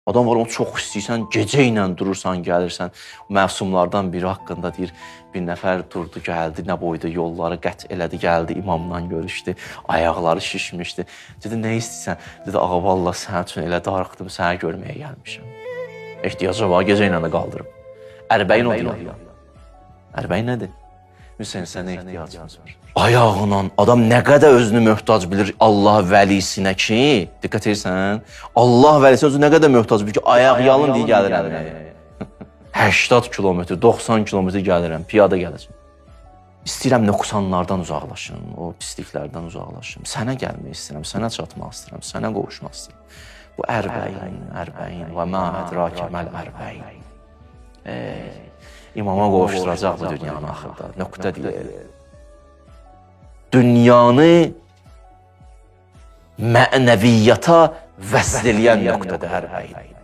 Adam var, onu çox istəyirsən, gecə ilə durursan, gəlirsən. Məsumlardan biri haqqında deyir, bir nəfər durdu, gəldi, nə boyda yolları qət elədi, gəldi, imamla görüşdü, ayaqları şişmişdi. Dedi, nə istəyirsən? Dedi, ağa, valla sənin üçün elə darıxdım, səni görməyə gəlmişəm. Ehtiyacı var, gecə ilə də qaldırım. Ərbəyin o deyil. Ərbəyin nədir? Hüseyin, sənə ehtiyacımız var. Ayağına adam nə qədər özünü möhtac bilir Allah vəlisinə ki, diqqət edirsən, Allah vəlisinə özü nə qədər möhtac bilir ki, ayaq yalın deyə gəlirəm. 80 kilometr, 90 kilometr gəlirəm, piyada gələcəm. İstəyirəm nöqsanlardan uzaqlaşım, o pisliklərdən uzaqlaşım. Sənə gəlmək istəyirəm, sənə çatmaq istəyirəm, sənə qovuşmaq istəyirəm. Bu ərbəyin və mə ədrakə məl ərbəyin. İmama qovuşduracaq bu dünyanın axırda, nöqtə deyil. Dünyanı mənəviyyata vəsl eləyən nöqtədə ərbəyin.